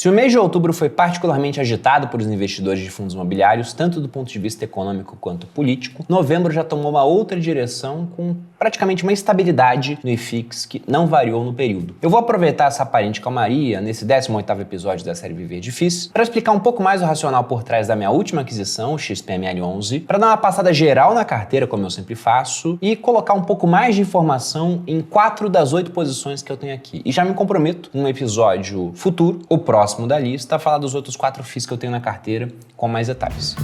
Se o mês de outubro foi particularmente agitado por os investidores de fundos imobiliários, tanto do ponto de vista econômico quanto político, novembro já tomou uma outra direção com praticamente uma estabilidade no IFIX que não variou no período. Eu vou aproveitar essa aparente calmaria nesse 18º episódio da série Viver Difícil para explicar um pouco mais o racional por trás da minha última aquisição, o XPML11, para dar uma passada geral na carteira, como eu sempre faço, e colocar um pouco mais de informação em 4 das 8 posições que eu tenho aqui. E já me comprometo, num episódio futuro, ou próximo da lista, a falar dos outros 4 FIIs que eu tenho na carteira com mais detalhes.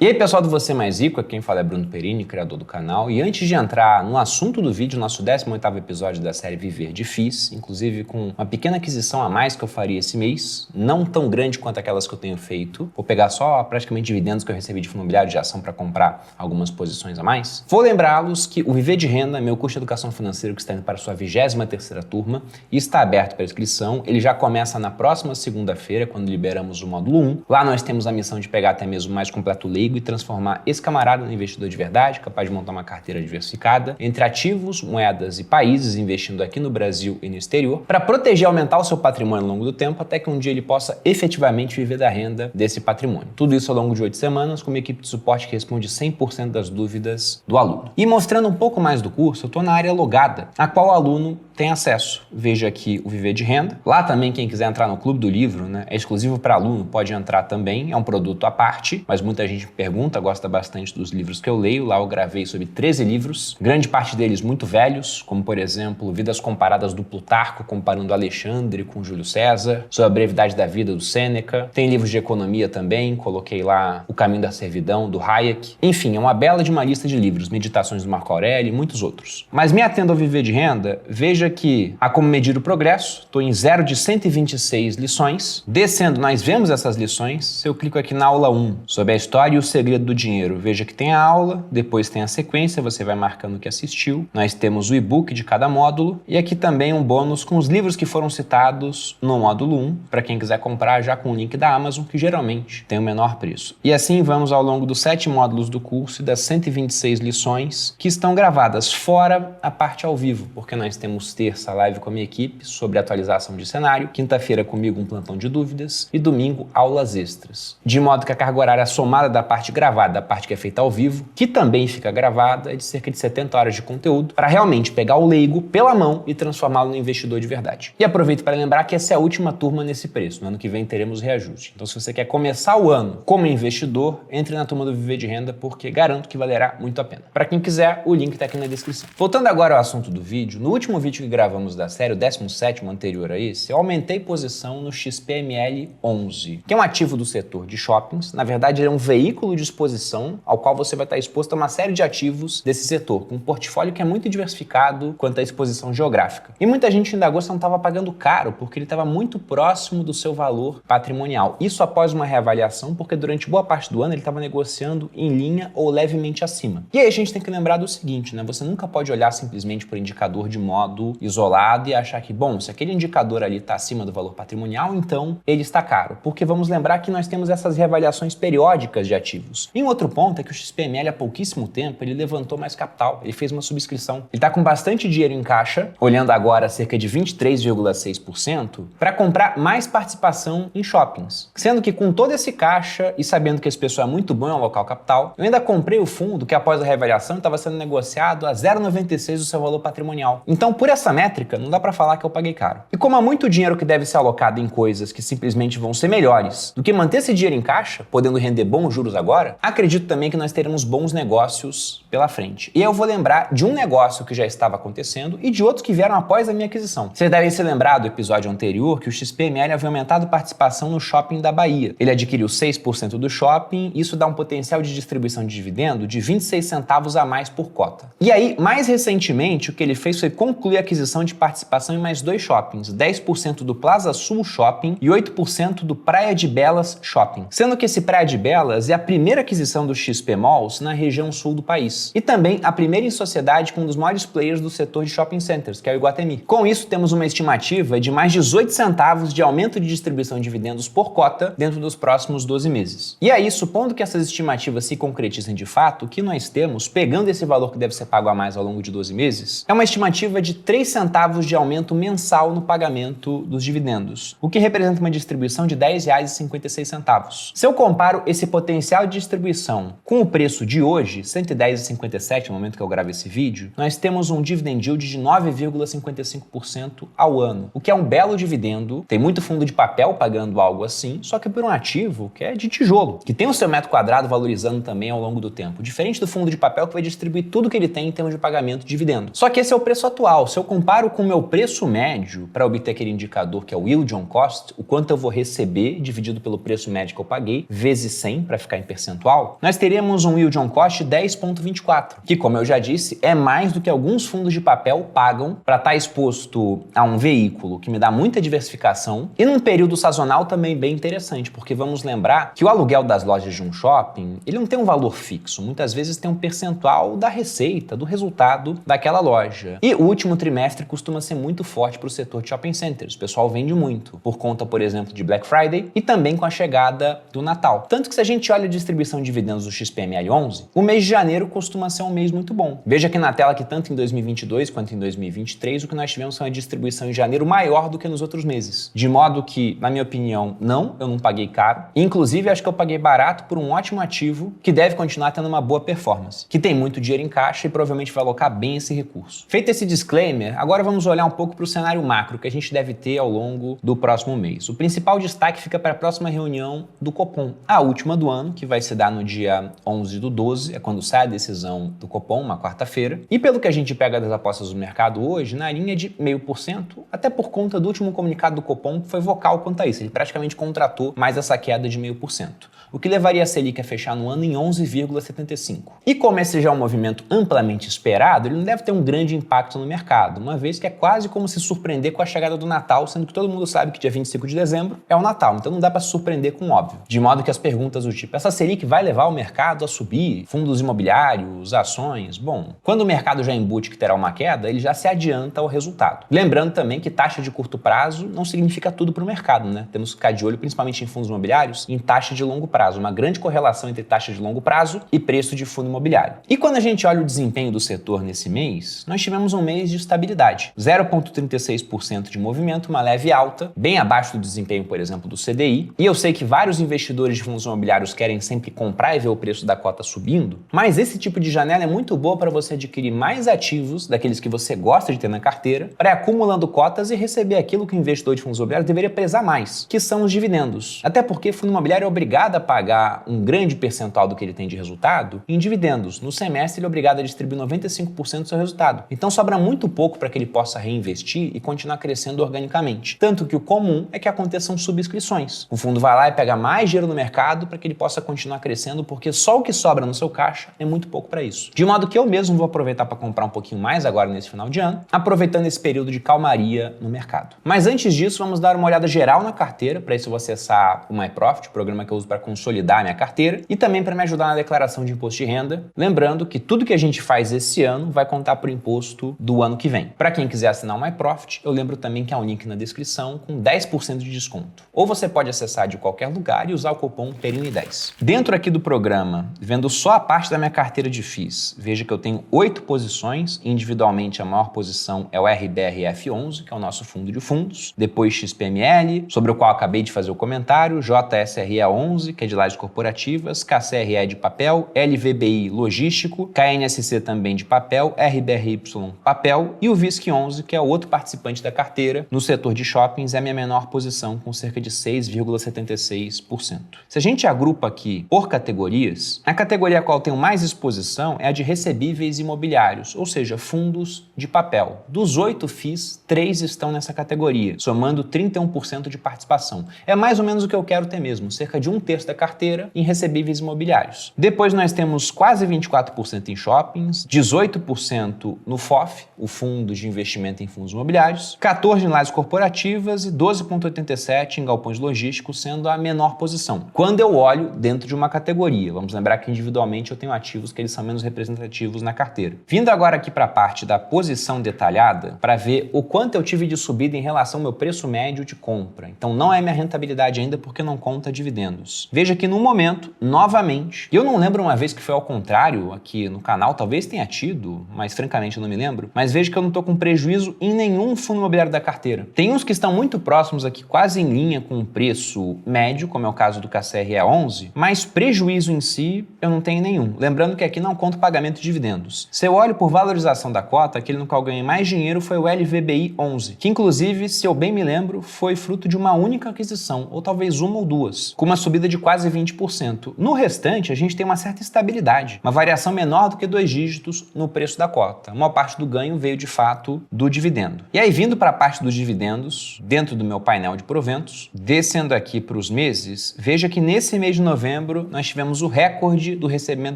E aí pessoal do Você Mais Rico, aqui quem fala é Bruno Perini, criador do canal, e antes de entrar no assunto do vídeo, nosso 18º episódio da série Viver de FIIs, inclusive com uma pequena aquisição a mais que eu faria esse mês, não tão grande quanto aquelas que eu tenho feito, vou pegar só praticamente dividendos que eu recebi de fundo imobiliário de ação para comprar algumas posições a mais, vou lembrá-los que o Viver de Renda, meu curso de educação financeira que está indo para a sua 23ª turma, e está aberto para inscrição, ele já começa na próxima segunda-feira, quando liberamos o módulo 1, lá nós temos a missão de pegar até mesmo o mais completo leigo e transformar esse camarada no investidor de verdade, capaz de montar uma carteira diversificada entre ativos, moedas e países, investindo aqui no Brasil e no exterior, para proteger e aumentar o seu patrimônio ao longo do tempo, até que um dia ele possa efetivamente viver da renda desse patrimônio. Tudo isso ao longo de 8 semanas, com uma equipe de suporte que responde 100% das dúvidas do aluno. E mostrando um pouco mais do curso, eu estou na área logada, a qual o aluno tem acesso. Veja aqui o Viver de Renda. Lá também, quem quiser entrar no Clube do Livro, né, é exclusivo para aluno, pode entrar também, é um produto à parte, mas muita gente me pergunta, gosta bastante dos livros que eu leio. Lá eu gravei sobre 13 livros, grande parte deles muito velhos, como por exemplo, Vidas Comparadas do Plutarco, comparando Alexandre com Júlio César, sobre a brevidade da vida do Sêneca. Tem livros de economia também, coloquei lá O Caminho da Servidão, do Hayek. Enfim, é uma bela de uma lista de livros, Meditações do Marco Aurélio e muitos outros. Mas me atendo ao Viver de Renda, veja que há como medir o progresso, estou em 0 de 126 lições. Descendo, nós vemos essas lições. Se eu clico aqui na aula 1, sobre a história e o segredo do dinheiro, veja que tem a aula, depois tem a sequência, você vai marcando o que assistiu. Nós temos o e-book de cada módulo e aqui também um bônus com os livros que foram citados no módulo 1, para quem quiser comprar já com o link da Amazon, que geralmente tem o menor preço. E assim vamos ao longo dos 7 módulos do curso e das 126 lições que estão gravadas, fora a parte ao vivo, porque nós temos terça live com a minha equipe sobre atualização de cenário, quinta-feira comigo um plantão de dúvidas e domingo aulas extras. De modo que a carga horária somada da parte gravada, da parte que é feita ao vivo, que também fica gravada, é de cerca de 70 horas de conteúdo para realmente pegar o leigo pela mão e transformá-lo no investidor de verdade. E aproveito para lembrar que essa é a última turma nesse preço. No ano que vem teremos reajuste. Então se você quer começar o ano como investidor, entre na turma do Viver de Renda, porque garanto que valerá muito a pena. Para quem quiser, o link está aqui na descrição. Voltando agora ao assunto do vídeo, no último vídeo que gravamos da série, o 17º anterior a esse, eu aumentei posição no XPML11, que é um ativo do setor de shoppings. Na verdade, ele é um veículo de exposição ao qual você vai estar exposto a uma série de ativos desse setor, com um portfólio que é muito diversificado quanto à exposição geográfica. E muita gente indagou se não estava pagando caro, porque ele estava muito próximo do seu valor patrimonial. Isso após uma reavaliação, porque durante boa parte do ano ele estava negociando em linha ou levemente acima. E aí a gente tem que lembrar do seguinte, né? Você nunca pode olhar simplesmente por indicador de modo isolado e achar que, bom, se aquele indicador ali está acima do valor patrimonial, então ele está caro. Porque vamos lembrar que nós temos essas reavaliações periódicas de ativos. E um outro ponto é que o XPML há pouquíssimo tempo ele levantou mais capital, ele fez uma subscrição. Ele está com bastante dinheiro em caixa, olhando agora cerca de 23,6%, para comprar mais participação em shoppings. Sendo que com todo esse caixa e sabendo que esse pessoal é muito bom em alocar o capital, eu ainda comprei o fundo que após a reavaliação estava sendo negociado a 0,96 do seu valor patrimonial. Então, por essa métrica, não dá para falar que eu paguei caro. E como há muito dinheiro que deve ser alocado em coisas que simplesmente vão ser melhores do que manter esse dinheiro em caixa, podendo render bons juros agora, acredito também que nós teremos bons negócios pela frente. E eu vou lembrar de um negócio que já estava acontecendo e de outros que vieram após a minha aquisição. Vocês devem se lembrar do episódio anterior que o XPML havia aumentado participação no shopping da Bahia. Ele adquiriu 6% do shopping, isso dá um potencial de distribuição de dividendo de 26 centavos a mais por cota. E aí, mais recentemente, o que ele fez foi concluir a aquisição de participação em mais 2 shoppings, 10% do Plaza Sul Shopping e 8% do Praia de Belas Shopping. Sendo que esse Praia de Belas é a primeira aquisição do XP Malls na região sul do país. E também a primeira em sociedade com um dos maiores players do setor de shopping centers, que é o Iguatemi. Com isso, temos uma estimativa de mais 18 centavos de aumento de distribuição de dividendos por cota dentro dos próximos 12 meses. E aí, supondo que essas estimativas se concretizem de fato, o que nós temos, pegando esse valor que deve ser pago a mais ao longo de 12 meses, é uma estimativa de R$ 3 centavos de aumento mensal no pagamento dos dividendos, o que representa uma distribuição de R$ 10,56. Se eu comparo esse potencial de distribuição com o preço de hoje, R$ 110,57, no momento que eu gravo esse vídeo, nós temos um dividend yield de 9,55% ao ano, o que é um belo dividendo. Tem muito fundo de papel pagando algo assim, só que por um ativo que é de tijolo, que tem o seu metro quadrado valorizando também ao longo do tempo, diferente do fundo de papel que vai distribuir tudo que ele tem em termos de pagamento de dividendo. Só que esse é o preço atual. Se eu comparo com o meu preço médio para obter aquele indicador que é o yield on cost, o quanto eu vou receber dividido pelo preço médio que eu paguei, vezes 100 para ficar em percentual, nós teríamos um yield on cost 10,24, que, como eu já disse, é mais do que alguns fundos de papel pagam para estar exposto a um veículo que me dá muita diversificação e num período sazonal também bem interessante, porque vamos lembrar que o aluguel das lojas de um shopping, ele não tem um valor fixo, muitas vezes tem um percentual da receita, do resultado daquela loja. E o último trimestre costuma ser muito forte para o setor de shopping centers, o pessoal vende muito, por conta, por exemplo, de Black Friday e também com a chegada do Natal. Tanto que se a gente olha a distribuição de dividendos do XPML 11, o mês de janeiro costuma ser um mês muito bom. Veja aqui na tela que tanto em 2022 quanto em 2023, o que nós tivemos foi uma distribuição em janeiro maior do que nos outros meses. De modo que, na minha opinião, eu não paguei caro. Inclusive, acho que eu paguei barato por um ótimo ativo que deve continuar tendo uma boa performance, que tem muito dinheiro em caixa e provavelmente vai alocar bem esse recurso. Feito esse disclaimer, agora vamos olhar um pouco para o cenário macro que a gente deve ter ao longo do próximo mês. O principal destaque fica para a próxima reunião do Copom, a última do ano, que vai se dar no dia 11/12, é quando sai a decisão do Copom, uma quarta-feira. E pelo que a gente pega das apostas do mercado hoje, na linha de 0,5%, até por conta do último comunicado do Copom, que foi vocal quanto a isso. Ele praticamente contratou mais essa queda de 0,5%, o que levaria a Selic a fechar no ano em 11,75%. E como esse já é um movimento amplamente esperado, ele não deve ter um grande impacto no mercado, uma vez que é quase como se surpreender com a chegada do Natal, sendo que todo mundo sabe que dia 25 de dezembro é o Natal, então não dá para se surpreender com o óbvio. De modo que as perguntas do tipo, essa Selic vai levar o mercado a subir? Fundos imobiliários, ações? Bom, quando o mercado já embute que terá uma queda, ele já se adianta ao resultado. Lembrando também que taxa de curto prazo não significa tudo para o mercado, né? Temos que ficar de olho, principalmente em fundos imobiliários, em taxa de longo prazo, uma grande correlação entre taxa de longo prazo e preço de fundo imobiliário. E quando a gente olha o desempenho do setor nesse mês, nós tivemos um mês de estabilidade. 0,36% de movimento, uma leve alta, bem abaixo do desempenho, por exemplo, do CDI. E eu sei que vários investidores de fundos imobiliários querem sempre comprar e ver o preço da cota subindo, mas esse tipo de janela é muito boa para você adquirir mais ativos, daqueles que você gosta de ter na carteira, para ir acumulando cotas e receber aquilo que o investidor de fundos imobiliários deveria prezar mais, que são os dividendos. Até porque o fundo imobiliário é obrigado a pagar um grande percentual do que ele tem de resultado em dividendos. No semestre, ele é obrigado a distribuir 95% do seu resultado. Então sobra muito pouco para que ele possa reinvestir e continuar crescendo organicamente. Tanto que o comum é que aconteçam subscrições. O fundo vai lá e pega mais dinheiro no mercado para que ele possa continuar crescendo, porque só o que sobra no seu caixa é muito pouco para isso. De modo que eu mesmo vou aproveitar para comprar um pouquinho mais agora nesse final de ano, aproveitando esse período de calmaria no mercado. Mas antes disso, vamos dar uma olhada geral na carteira. Para isso eu vou acessar o MyProfit, o programa que eu uso para consolidar a minha carteira e também para me ajudar na declaração de imposto de renda. Lembrando que tudo que a gente faz esse ano vai contar por imposto do ano que vem. Para quem quiser assinar o MyProfit, eu lembro também que há um link na descrição com 10% de desconto. Ou você pode acessar de qualquer lugar e usar o cupom PERINI10. Dentro aqui do programa, vendo só a parte da minha carteira de FIIs, veja que eu tenho 8 posições. Individualmente, a maior posição é o RBRF11, que é o nosso fundo de fundos. Depois XPML, sobre o qual acabei de fazer o comentário, JSRE11, que é de lajes corporativas, KCRE de papel, LVBI logístico, KNSC também de papel, RBRY papel e o VISC11, que é o outro participante da carteira. No setor de shoppings é a minha menor posição, com cerca de 6,76%. Se a gente agrupa aqui por categorias, a categoria a qual tenho mais exposição é a de recebíveis imobiliários, ou seja, fundos de papel. Dos 8 FIIs, 3 estão nessa categoria, somando 31% de participação. É mais ou menos o que eu quero ter mesmo, cerca de 1/3 da carteira em recebíveis imobiliários. Depois nós temos quase 24% em shoppings, 18% no FOF, o Fundo de Investimento em Fundos Imobiliários, 14% em lajes corporativas e 12,87% em galpões logísticos, sendo a menor posição. Quando eu olho dentro de uma categoria, vamos lembrar que individualmente eu tenho ativos que eles são menos representativos na carteira. Vindo agora aqui para a parte da posição detalhada, para ver o quanto eu tive de subida em relação ao meu preço médio de compra. Então não é minha rentabilidade ainda porque não conta dividendos. Veja que no momento, novamente, eu não lembro uma vez que foi ao contrário aqui no canal, talvez tenha tido, mas francamente eu não me lembro, mas veja que eu não estou com prejuízo em nenhum fundo imobiliário da carteira. Tem uns que estão muito próximos aqui, quase em linha com o preço médio, como é o caso do KCRE 11, mas prejuízo em si eu não tenho nenhum. Lembrando que aqui não conta o pagamento de dividendos. Se eu olho por valorização da cota, aquele no qual eu ganhei mais dinheiro foi o LVBI 11, que inclusive, se eu bem me lembro, foi fruto de uma única aquisição, ou talvez uma ou duas, com uma subida de quase 20%. No restante, a gente tem uma certa estabilidade, uma variação menor do que 2 dígitos no preço da cota. A maior parte do ganho veio de fato do dividendo. E aí, vindo para a parte dos dividendos, dentro do meu painel de proventos, descendo aqui para os meses, veja que nesse mês de novembro nós tivemos o recorde do recebimento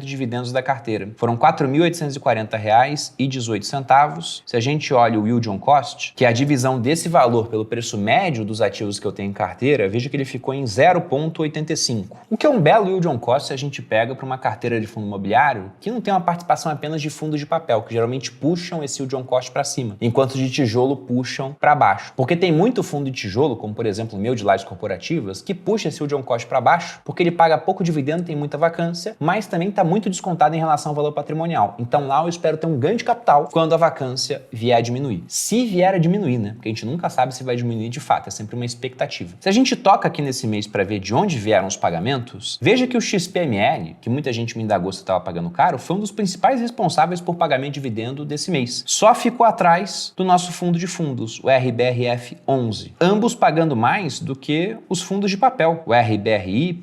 de dividendos da carteira. Foram R$ 4.840,18. Se a gente olha o yield on cost, que é a divisão desse valor pelo preço médio dos ativos que eu tenho em carteira, veja que ele ficou em 0,85. O que é um belo yield on cost se a gente pega para uma carteira de fundo imobiliário que não tem uma participação apenas de fundos de papel, que geralmente puxam esse yield on cost para cima, enquanto de tijolo puxam para baixo. Porque tem muito fundo de tijolo, como por exemplo o meu de lajes corporativas, que puxa esse yield on cost para baixo, porque ele paga pouco dividendo, tem muita vacância, mas também está muito descontado em relação ao valor patrimonial. Então lá eu espero ter um ganho de capital quando a vacância vier a diminuir. Se vier a diminuir, né? Porque a gente nunca sabe se vai diminuir de fato, é sempre uma expectativa. Se a gente toca aqui nesse mês para ver de onde vieram os pagamentos, veja que o XPML, que muita gente me indagou se estava pagando caro, foi um dos principais responsáveis por pagamento de dividendo desse mês. Só ficou atrás do nosso fundo de fundos, o RBRF 11. Ambos pagando mais do que os fundos de papel, o RBRY,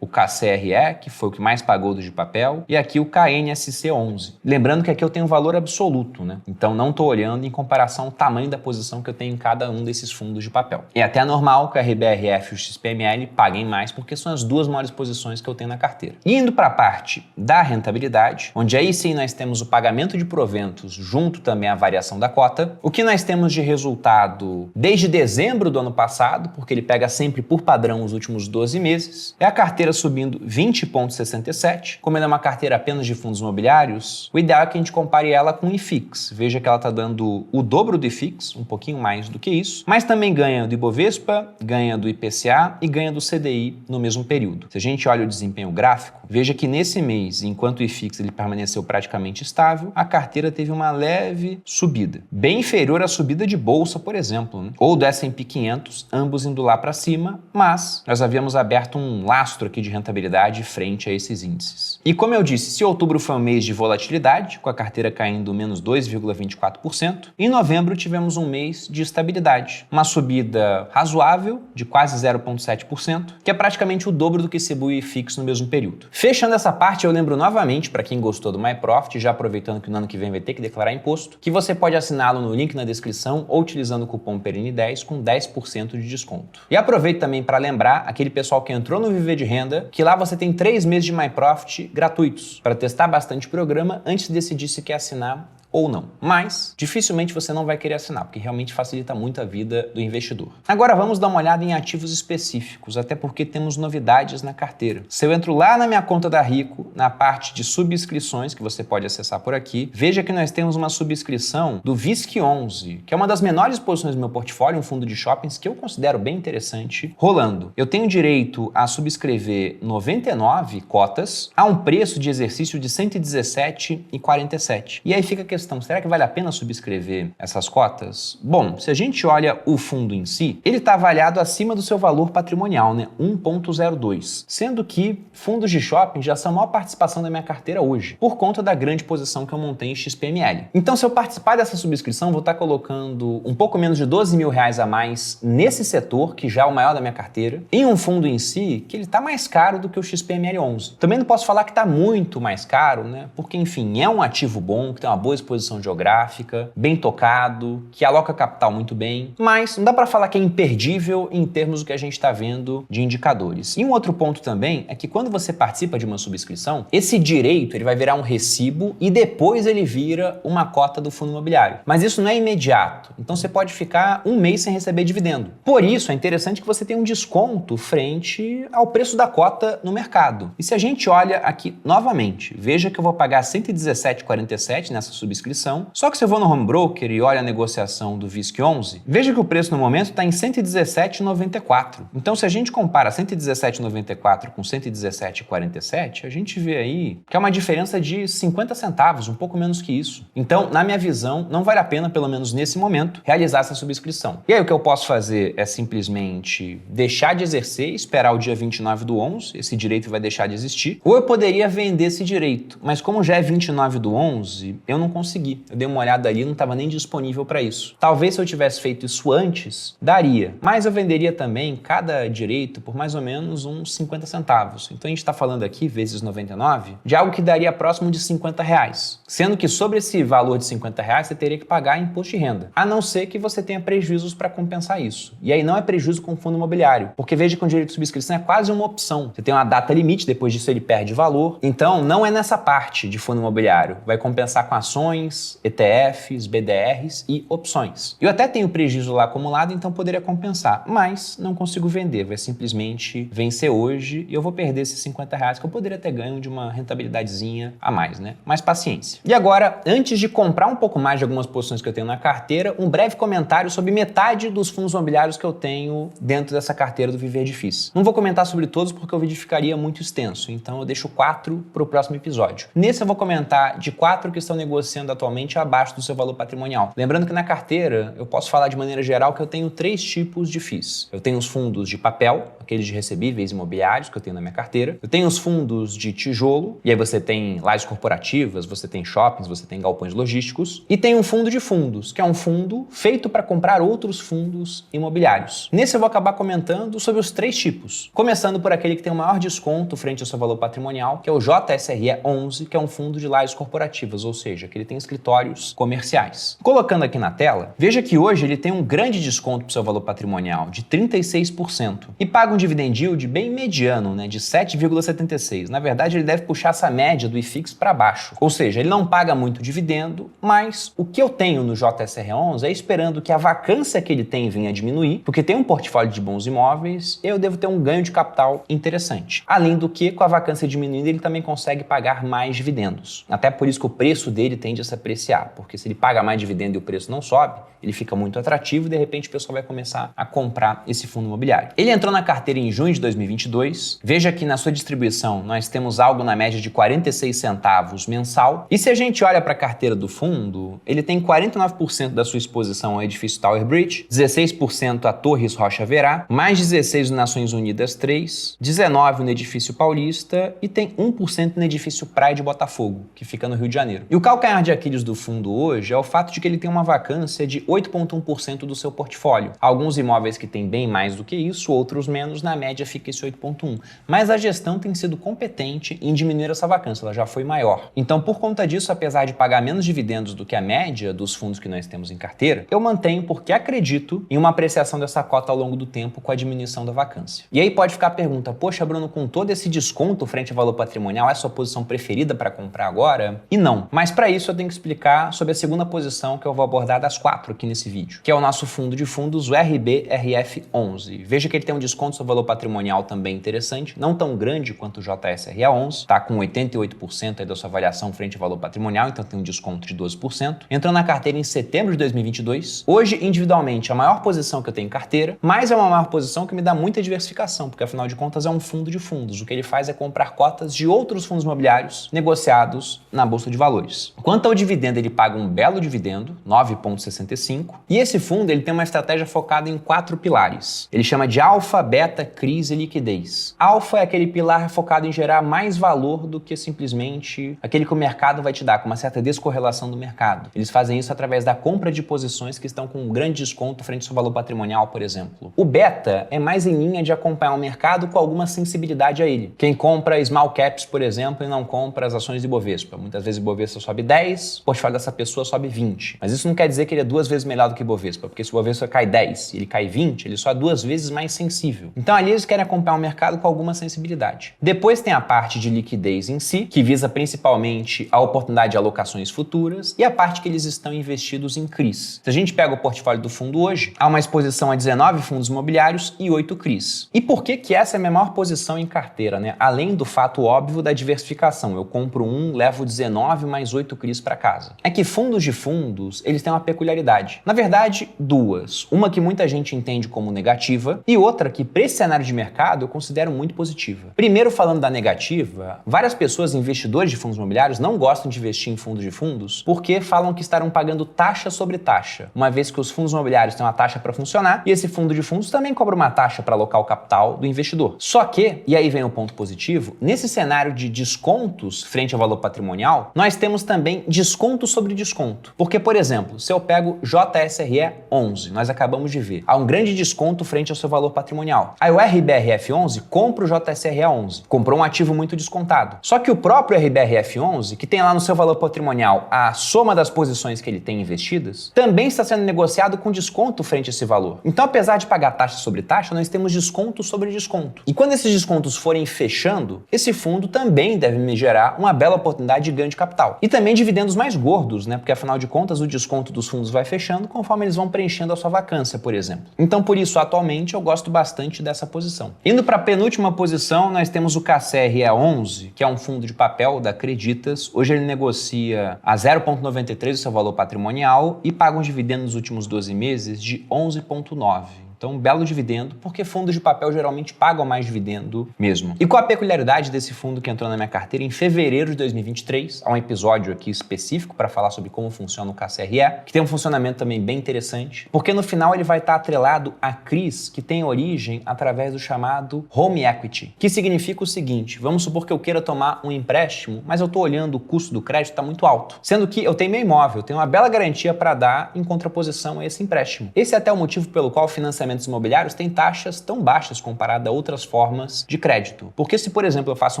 o KCRE, que foi o que mais pagou do de papel, e aqui o KNSC 11. Lembrando que aqui eu tenho um valor absoluto, né? Então não estou olhando em comparação ao tamanho da posição que eu tenho em cada um desses fundos de papel. É até normal que a RBRF e o XPML paguem mais, porque são as duas maiores posições que eu tenho na carteira. Indo para a parte da rentabilidade, onde aí sim nós temos o pagamento de proventos junto também à variação da cota, o que nós temos de resultado desde dezembro do ano passado, porque ele pega sempre por padrão os últimos 12 meses, é a carteira subindo 20,67. Como ela é uma carteira apenas de fundos imobiliários, o ideal é que a gente compare ela com o IFIX. Veja que ela está dando o dobro do IFIX, um pouquinho mais do que isso, mas também ganha do Ibovespa, ganha do IPCA e ganha do CDI no mesmo período. Se a gente olha o desempenho gráfico, veja que nesse mês, enquanto o IFIX ele permaneceu praticamente estável, a carteira teve uma leve subida, bem inferior à subida de bolsa, por exemplo, né? Ou do S&P 500, ambos indo lá para cima, mas nós havíamos aberto um lastro aqui de rentabilidade frente a esses índices. E como eu disse, se outubro foi um mês de volatilidade, com a carteira caindo menos 2,24%, em novembro tivemos um mês de estabilidade, uma subida razoável de quase 0,7%, que é praticamente o dobro do que se o IFIX no mesmo período. Fechando essa parte, eu lembro novamente, para quem gostou do MyProfit, já aproveitando que no ano que vem vai ter que declarar imposto, que você pode assiná-lo no link na descrição ou utilizando o cupom PERINI10 com 10% de desconto. E aproveito também para lembrar aquele pessoal que entrou no Viver de Renda, que lá você tem 3 meses de MyProfit gratuitos para testar bastante o programa antes de decidir se quer assinar ou não. Mas dificilmente você não vai querer assinar, porque realmente facilita muito a vida do investidor. Agora vamos dar uma olhada em ativos específicos, até porque temos novidades na carteira. Se eu entro lá na minha conta da Rico, na parte de subscrições, que você pode acessar por aqui, veja que nós temos uma subscrição do VISC11, que é uma das menores posições do meu portfólio, um fundo de shoppings que eu considero bem interessante, rolando. Eu tenho direito a subscrever 99 cotas a um preço de exercício de R$ 117,47. E aí fica a questão, será que vale a pena subscrever essas cotas? Bom, se a gente olha o fundo em si, ele está avaliado acima do seu valor patrimonial, né? 1,02. Sendo que fundos de shopping já são a maior participação da minha carteira hoje, por conta da grande posição que eu montei em XPML. Então, se eu participar dessa subscrição, vou estar colocando um pouco menos de R$12 mil a mais nesse setor, que já é o maior da minha carteira, em um fundo em si, que ele está mais caro do que o XPML 11. Também não posso falar que está muito mais caro, né? Porque, enfim, é um ativo bom, que tem uma boa exposição geográfica, bem tocado, que aloca capital muito bem, mas não dá para falar que é imperdível em termos do que a gente está vendo de indicadores. E um outro ponto também é que quando você participa de uma subscrição, esse direito ele vai virar um recibo e depois ele vira uma cota do fundo imobiliário. Mas isso não é imediato, então você pode ficar um mês sem receber dividendo. Por isso é interessante que você tenha um desconto frente ao preço da cota no mercado. E se a gente olha aqui novamente, veja que eu vou pagar R$ 117,47 nessa subscrição, subscrição. Só que se eu vou no home broker e olho a negociação do VISC11, veja que o preço no momento está em R$ 117,94. Então, se a gente compara 117,94 com 117,47, a gente vê aí que é uma diferença de 50 centavos, um pouco menos que isso. Então, na minha visão, não vale a pena, pelo menos nesse momento, realizar essa subscrição. E aí o que eu posso fazer é simplesmente deixar de exercer, esperar o dia 29/11, esse direito vai deixar de existir, ou eu poderia vender esse direito, mas como já é 29/11, eu não consegui. Eu dei uma olhada ali, não estava nem disponível para isso. Talvez se eu tivesse feito isso antes, daria, mas eu venderia também cada direito por mais ou menos uns 50 centavos. Então a gente está falando aqui, vezes 99, de algo que daria próximo de R$50, sendo que sobre esse valor de R$50 você teria que pagar imposto de renda, a não ser que você tenha prejuízos para compensar isso. E aí não é prejuízo com fundo imobiliário, porque veja que o direito de subscrição é quase uma opção. Você tem uma data limite, depois disso ele perde valor. Então não é nessa parte de fundo imobiliário. Vai compensar com ações, ETFs, BDRs e opções. Eu até tenho prejuízo lá acumulado, então poderia compensar, mas não consigo vender. Vai simplesmente vencer hoje e eu vou perder esses R$50 que eu poderia ter ganho de uma rentabilidadezinha a mais, né? Mais paciência. E agora, antes de comprar um pouco mais de algumas posições que eu tenho na carteira, um breve comentário sobre metade dos fundos imobiliários que eu tenho dentro dessa carteira do Viver de FIIs. Não vou comentar sobre todos porque o vídeo ficaria muito extenso, então eu deixo 4 para o próximo episódio. Nesse eu vou comentar de 4 que estão negociando atualmente abaixo do seu valor patrimonial. Lembrando que na carteira eu posso falar de maneira geral que eu tenho 3 tipos de FIIs. Eu tenho os fundos de papel, aqueles de recebíveis imobiliários que eu tenho na minha carteira. Eu tenho os fundos de tijolo, e aí você tem lajes corporativas, você tem shoppings, você tem galpões logísticos. E tem um fundo de fundos, que é um fundo feito para comprar outros fundos imobiliários. Nesse eu vou acabar comentando sobre os 3 tipos. Começando por aquele que tem o maior desconto frente ao seu valor patrimonial, que é o JSRE 11, que é um fundo de lajes corporativas, ou seja, que ele tem escritórios comerciais. Colocando aqui na tela, veja que hoje ele tem um grande desconto para o seu valor patrimonial, de 36%. E paga um dividend yield bem mediano, né, de 7,76%. Na verdade, ele deve puxar essa média do IFIX para baixo. Ou seja, ele não paga muito dividendo, mas o que eu tenho no JSR 11 é esperando que a vacância que ele tem venha a diminuir, porque tem um portfólio de bons imóveis, eu devo ter um ganho de capital interessante. Além do que, com a vacância diminuindo, ele também consegue pagar mais dividendos. Até por isso que o preço dele tende a se apreciar, porque se ele paga mais dividendo e o preço não sobe, ele fica muito atrativo e de repente o pessoal vai começar a comprar esse fundo imobiliário. Ele entrou na carteira em junho de 2022. Veja que na sua distribuição nós temos algo na média de 46 centavos mensal. E se a gente olha para a carteira do fundo, ele tem 49% da sua exposição ao edifício Tower Bridge, 16% a Torres Rocha Verá, mais 16% no Nações Unidas 3, 19% no edifício Paulista e tem 1% no edifício Praia de Botafogo, que fica no Rio de Janeiro. E o calcanhar de Aquiles do fundo hoje é o fato de que ele tem uma vacância de 8,1% do seu portfólio. Alguns imóveis que têm bem mais do que isso, outros menos, na média fica esse 8,1%. Mas a gestão tem sido competente em diminuir essa vacância, ela já foi maior. Então, por conta disso, apesar de pagar menos dividendos do que a média dos fundos que nós temos em carteira, eu mantenho porque acredito em uma apreciação dessa cota ao longo do tempo com a diminuição da vacância. E aí pode ficar a pergunta, poxa, Bruno, com todo esse desconto frente ao valor patrimonial, é a sua posição preferida para comprar agora? E não. Mas para isso eu tenho que explicar sobre a segunda posição que eu vou abordar das 4 aqui nesse vídeo, que é o nosso fundo de fundos, o RBRF11. Veja que ele tem um desconto sobre o valor patrimonial também interessante, não tão grande quanto o JSRA11, tá com 88% aí da sua avaliação frente ao valor patrimonial, então tem um desconto de 12%. Entrou na carteira em setembro de 2022. Hoje, individualmente, a maior posição que eu tenho em carteira, mas é uma maior posição que me dá muita diversificação, porque afinal de contas é um fundo de fundos. O que ele faz é comprar cotas de outros fundos imobiliários negociados na Bolsa de Valores. Quanto ao dividendo, ele paga um belo dividendo, 9,65, e esse fundo ele tem uma estratégia focada em 4 pilares. Ele chama de alfa, beta, crise e liquidez. Alfa é aquele pilar focado em gerar mais valor do que simplesmente aquele que o mercado vai te dar, com uma certa descorrelação do mercado. Eles fazem isso através da compra de posições que estão com um grande desconto frente ao seu valor patrimonial, por exemplo. O beta é mais em linha de acompanhar o mercado com alguma sensibilidade a ele. Quem compra small caps, por exemplo, e não compra as ações de Ibovespa. Muitas vezes o Ibovespa sobe 10, o portfólio dessa pessoa sobe 20. Mas isso não quer dizer que ele é 2 vezes melhor do que o Ibovespa, porque se o Ibovespa cai 10 e ele cai 20, ele só é 2 vezes mais sensível. Então ali eles querem acompanhar o mercado com alguma sensibilidade. Depois tem a parte de liquidez em si, que visa principalmente a oportunidade de alocações futuras, e a parte que eles estão investidos em CRIs. Se a gente pega o portfólio do fundo hoje, há uma exposição a 19 fundos imobiliários e 8 CRIs. E por que essa é a minha maior posição em carteira, né? Além do fato óbvio da diversificação. Eu compro um, levo 19 mais 8 CRIs para para casa. É que fundos de fundos, eles têm uma peculiaridade. Na verdade, duas. Uma que muita gente entende como negativa e outra que, para esse cenário de mercado, eu considero muito positiva. Primeiro, falando da negativa, várias pessoas, investidores de fundos imobiliários, não gostam de investir em fundos de fundos porque falam que estarão pagando taxa sobre taxa, uma vez que os fundos imobiliários têm uma taxa para funcionar e esse fundo de fundos também cobra uma taxa para alocar o capital do investidor. Só que, e aí vem o ponto positivo, nesse cenário de descontos frente ao valor patrimonial, nós temos também desconto sobre desconto. Porque, por exemplo, se eu pego JSRE 11, nós acabamos de ver, há um grande desconto frente ao seu valor patrimonial. Aí o RBRF 11 compra o JSRE 11, comprou um ativo muito descontado. Só que o próprio RBRF 11, que tem lá no seu valor patrimonial a soma das posições que ele tem investidas, também está sendo negociado com desconto frente a esse valor. Então, apesar de pagar taxa sobre taxa, nós temos desconto sobre desconto. E quando esses descontos forem fechando, esse fundo também deve me gerar uma bela oportunidade de ganho de capital. E também dividendos mais gordos, né? Porque afinal de contas o desconto dos fundos vai fechando conforme eles vão preenchendo a sua vacância, por exemplo. Então, por isso, atualmente, eu gosto bastante dessa posição. Indo para a penúltima posição, nós temos o KCRE 11, que é um fundo de papel da Creditas. Hoje ele negocia a 0,93 do seu valor patrimonial e paga um dividendo nos últimos 12 meses de 11,9. Então, um belo dividendo, porque fundos de papel geralmente pagam mais dividendo mesmo. E qual a peculiaridade desse fundo que entrou na minha carteira em fevereiro de 2023? Há um episódio aqui específico para falar sobre como funciona o KCRE, que tem um funcionamento também bem interessante, porque no final ele vai estar atrelado a CRIs, que tem origem através do chamado Home Equity, que significa o seguinte: vamos supor que eu queira tomar um empréstimo, mas eu estou olhando o custo do crédito está muito alto, sendo que eu tenho meu imóvel, eu tenho uma bela garantia para dar em contraposição a esse empréstimo. Esse é até o motivo pelo qual o financiamento imobiliários têm taxas tão baixas comparado a outras formas de crédito. Porque se, por exemplo, eu faço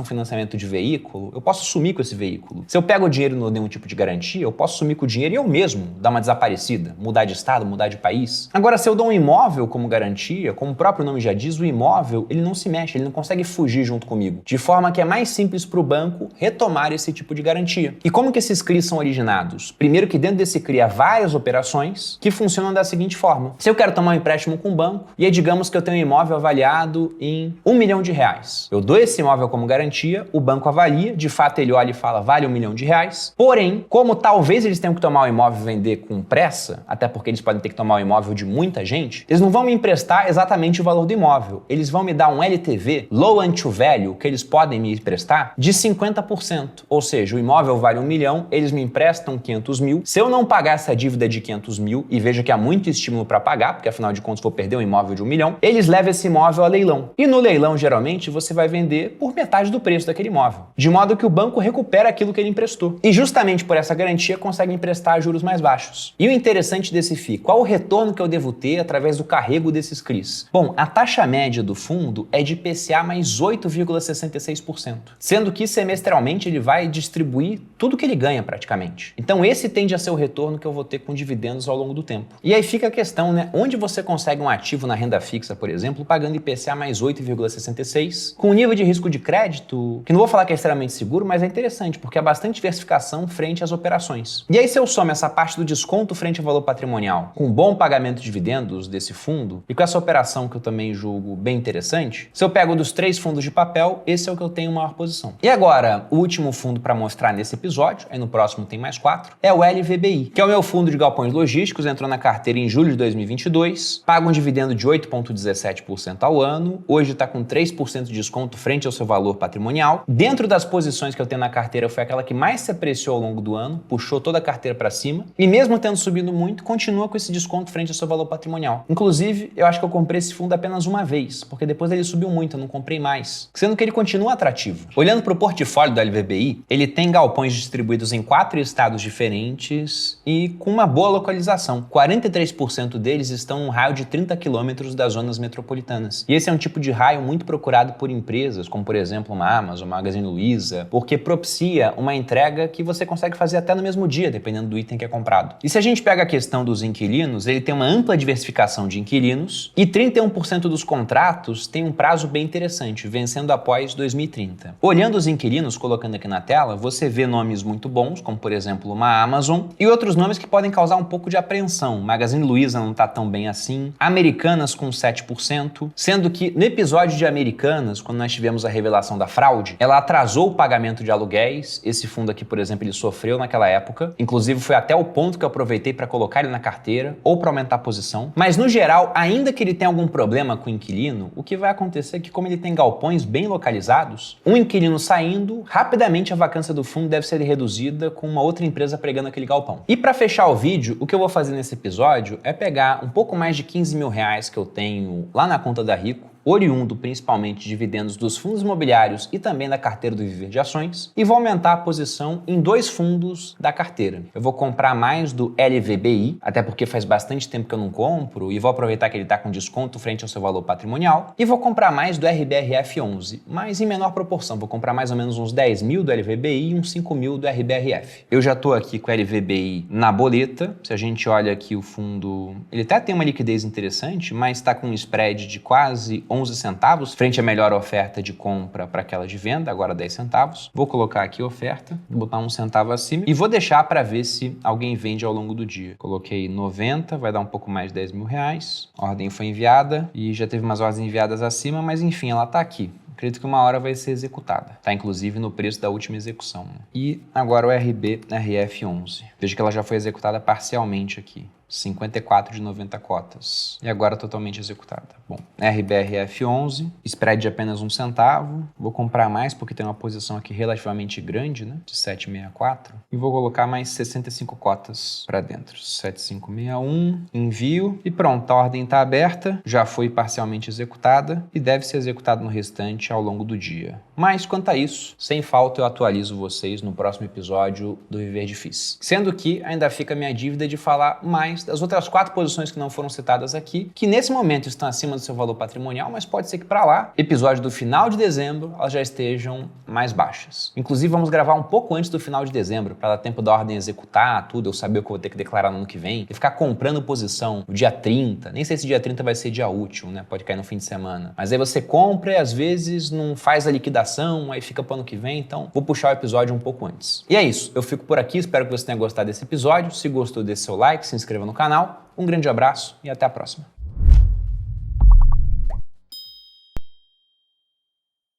um financiamento de veículo, eu posso sumir com esse veículo. Se eu pego o dinheiro e não dou nenhum tipo de garantia, eu posso sumir com o dinheiro e eu mesmo dar uma desaparecida, mudar de estado, mudar de país. Agora, se eu dou um imóvel como garantia, como o próprio nome já diz, o imóvel, ele não se mexe, ele não consegue fugir junto comigo. De forma que é mais simples para o banco retomar esse tipo de garantia. E como que esses CRIs são originados? Primeiro que dentro desse CRI há várias operações que funcionam da seguinte forma. Se eu quero tomar um empréstimo com banco, e aí digamos que eu tenho um imóvel avaliado em R$1 milhão. Eu dou esse imóvel como garantia, o banco avalia, de fato ele olha e fala, vale R$1 milhão. Porém, como talvez eles tenham que tomar o imóvel e vender com pressa, até porque eles podem ter que tomar o imóvel de muita gente, eles não vão me emprestar exatamente o valor do imóvel. Eles vão me dar um LTV, Loan to Value, que eles podem me emprestar, de 50%. Ou seja, o imóvel vale R$1 milhão, eles me emprestam 500 mil. Se eu não pagar essa dívida de 500 mil, e veja que há muito estímulo para pagar, porque afinal de contas vou perder um imóvel de R$1 milhão, eles levam esse imóvel a leilão. E no leilão, geralmente, você vai vender por metade do preço daquele imóvel. De modo que o banco recupera aquilo que ele emprestou. E justamente por essa garantia, consegue emprestar a juros mais baixos. E o interessante desse FII, qual o retorno que eu devo ter através do carrego desses CRIs? Bom, a taxa média do fundo é de IPCA mais 8,66%. Sendo que semestralmente ele vai distribuir tudo que ele ganha praticamente. Então esse tende a ser o retorno que eu vou ter com dividendos ao longo do tempo. E aí fica a questão, né? Onde você consegue um ativo na renda fixa, por exemplo, pagando IPCA mais 8,66, com um nível de risco de crédito, que não vou falar que é extremamente seguro, mas é interessante, porque há bastante diversificação frente às operações. E aí se eu somo essa parte do desconto frente ao valor patrimonial, com um bom pagamento de dividendos desse fundo, e com essa operação que eu também julgo bem interessante, se eu pego dos 3 fundos de papel, esse é o que eu tenho maior posição. E agora, o último fundo para mostrar nesse episódio, aí no próximo tem mais 4, é o LVBI, que é o meu fundo de galpões logísticos, entrou na carteira em julho de 2022, paga um dividendo de 8,17% ao ano, hoje está com 3% de desconto frente ao seu valor patrimonial. Dentro das posições que eu tenho na carteira, foi aquela que mais se apreciou ao longo do ano, puxou toda a carteira para cima, e mesmo tendo subido muito, continua com esse desconto frente ao seu valor patrimonial. Inclusive, eu acho que eu comprei esse fundo apenas uma vez, porque depois ele subiu muito, eu não comprei mais, sendo que ele continua atrativo. Olhando para o portfólio do LVBI, ele tem galpões distribuídos em 4 estados diferentes e com uma boa localização. 43% deles estão num raio de 30 quilômetros das zonas metropolitanas. E esse é um tipo de raio muito procurado por empresas, como por exemplo uma Amazon, uma Magazine Luiza, porque propicia uma entrega que você consegue fazer até no mesmo dia, dependendo do item que é comprado. E se a gente pega a questão dos inquilinos, ele tem uma ampla diversificação de inquilinos e 31% dos contratos tem um prazo bem interessante, vencendo após 2030. Olhando os inquilinos, colocando aqui na tela, você vê nomes muito bons, como por exemplo uma Amazon, e outros nomes que podem causar um pouco de apreensão. Magazine Luiza não está tão bem assim. A Americanas com 7%, sendo que no episódio de Americanas, quando nós tivemos a revelação da fraude, ela atrasou o pagamento de aluguéis. Esse fundo aqui, por exemplo, ele sofreu naquela época. Inclusive, foi até o ponto que eu aproveitei para colocar ele na carteira ou para aumentar a posição. Mas, no geral, ainda que ele tenha algum problema com o inquilino, o que vai acontecer é que, como ele tem galpões bem localizados, um inquilino saindo, rapidamente a vacância do fundo deve ser reduzida com uma outra empresa pregando aquele galpão. E para fechar o vídeo, o que eu vou fazer nesse episódio é pegar um pouco mais de 15 mil reais que eu tenho lá na conta da Rico, oriundo principalmente de dividendos dos fundos imobiliários e também da carteira do Viver de Ações, e vou aumentar a posição em 2 fundos da carteira. Eu vou comprar mais do LVBI, até porque faz bastante tempo que eu não compro, e vou aproveitar que ele está com desconto frente ao seu valor patrimonial, e vou comprar mais do RBRF11, mas em menor proporção. Vou comprar mais ou menos uns 10 mil do LVBI e uns 5 mil do RBRF. Eu já estou aqui com o LVBI na boleta. Se a gente olha aqui o fundo, ele até tem uma liquidez interessante, mas está com um spread de quase 11 centavos, frente à melhor oferta de compra para aquela de venda, agora 10 centavos. Vou colocar aqui a oferta, vou botar 1 centavo acima e vou deixar para ver se alguém vende ao longo do dia. Coloquei 90, vai dar um pouco mais de 10 mil reais. A ordem foi enviada e já teve umas ordens enviadas acima, mas enfim, ela está aqui. Acredito que uma hora vai ser executada. Tá inclusive no preço da última execução. E agora o RBRF11. Veja que ela já foi executada parcialmente aqui. 54 de 90 cotas. E agora totalmente executada. Bom, RBRF11, spread de apenas 1 centavo. Vou comprar mais porque tem uma posição aqui relativamente grande, né? De 764. E vou colocar mais 65 cotas para dentro. 7561, envio. E pronto, a ordem está aberta. Já foi parcialmente executada e deve ser executada no restante ao longo do dia. Mas quanto a isso, sem falta eu atualizo vocês no próximo episódio do Viver de FIIs. Sendo que ainda fica a minha dívida de falar mais das outras 4 posições que não foram citadas aqui, que nesse momento estão acima do seu valor patrimonial, mas pode ser que para lá, episódio do final de dezembro, elas já estejam mais baixas. Inclusive, vamos gravar um pouco antes do final de dezembro, para dar tempo da ordem executar tudo, eu saber o que eu vou ter que declarar no ano que vem, e ficar comprando posição no dia 30, nem sei se dia 30 vai ser dia útil, né? Pode cair no fim de semana. Mas aí você compra e às vezes não faz a liquidação, aí fica para o ano que vem, então vou puxar o episódio um pouco antes. E é isso, eu fico por aqui, espero que você tenha gostado desse episódio. Se gostou, dê seu like, se inscreva no canal. Um grande abraço e até a próxima.